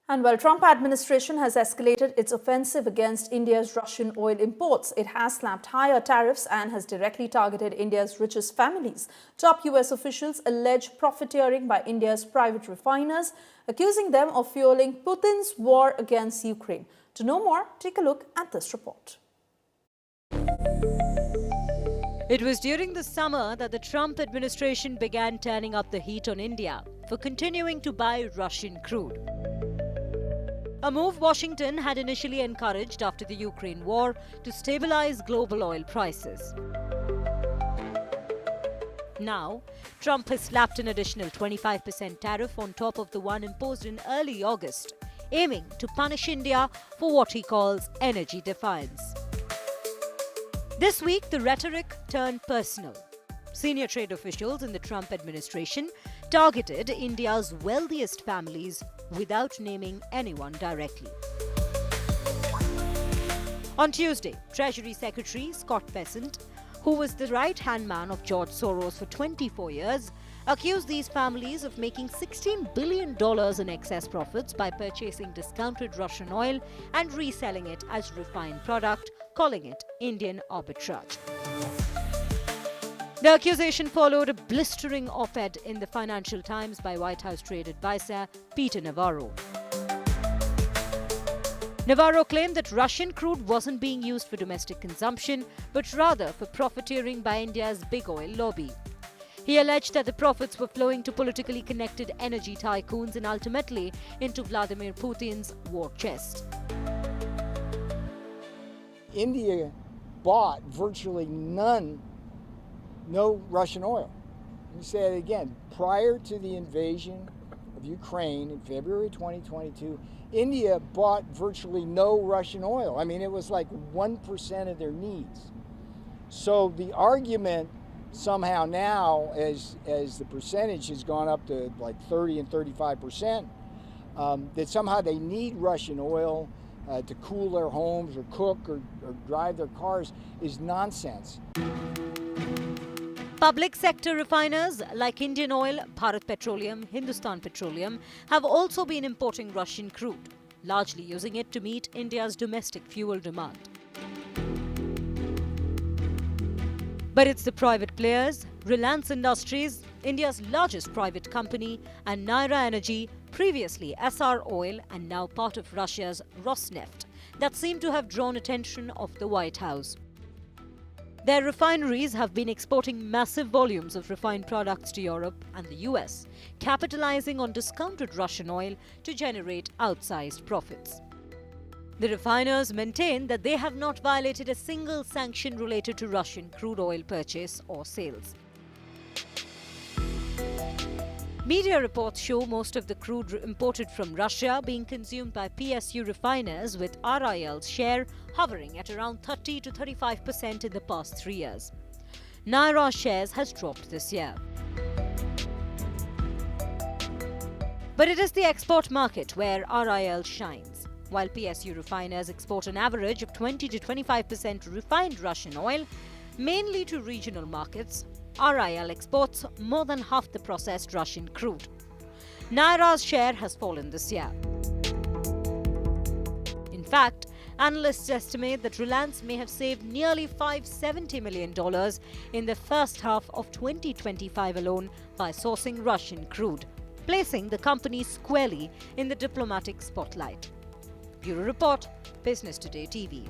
And while Trump administration has escalated its offensive against India's Russian oil imports, it has slapped higher tariffs and has directly targeted India's richest families. Top US officials allege profiteering by India's private refiners, accusing them of fueling Putin's war against Ukraine. To know more, take a look at this report. It was during the summer that the Trump administration began turning up the heat on India for continuing to buy Russian crude. A move Washington had initially encouraged after the Ukraine war to stabilize global oil prices. Now, Trump has slapped an additional 25% tariff on top of the one imposed in early August, aiming to punish India for what he calls energy defiance. This week, the rhetoric turned personal. Senior trade officials in the Trump administration targeted India's wealthiest families without naming anyone directly. On Tuesday, Treasury Secretary Scott Bessent, who was the right-hand man of George Soros for 24 years, accused these families of making $16 billion in excess profits by purchasing discounted Russian oil and reselling it as refined product, calling it Indian arbitrage. The accusation followed a blistering op-ed in the Financial Times by White House trade advisor Peter Navarro. Navarro claimed that Russian crude wasn't being used for domestic consumption, but rather for profiteering by India's big oil lobby. He alleged that the profits were flowing to politically connected energy tycoons and ultimately into Vladimir Putin's war chest. India bought virtually no Russian oil. Let me say it again. Prior to the invasion of Ukraine in February 2022, India bought virtually no Russian oil. I mean, it was like 1% of their needs. So the argument somehow now, as the percentage has gone up to like 30 and 35%, that somehow they need Russian oil to cool their homes or cook or drive their cars is nonsense. Public sector refiners like Indian Oil, Bharat Petroleum, Hindustan Petroleum have also been importing Russian crude, largely using it to meet India's domestic fuel demand. But it's the private players, Reliance Industries, India's largest private company, and Naira Energy, previously SR Oil and now part of Russia's Rosneft, that seem to have drawn attention of the White House. Their refineries have been exporting massive volumes of refined products to Europe and the US, capitalizing on discounted Russian oil to generate outsized profits. The refiners maintain that they have not violated a single sanction related to Russian crude oil purchase or sales. Media reports show most of the crude imported from Russia being consumed by PSU refiners, with RIL's share hovering at around 30 to 35% in the past 3 years. Naira's shares has dropped this year. But it is the export market where RIL shines. While PSU refiners export an average of 20 to 25% refined Russian oil, mainly to regional markets, RIL exports more than half the processed Russian crude. Naira's share has fallen this year. In fact, analysts estimate that Reliance may have saved nearly $570 million in the first half of 2025 alone by sourcing Russian crude, placing the company squarely in the diplomatic spotlight. Bureau Report, Business Today TV.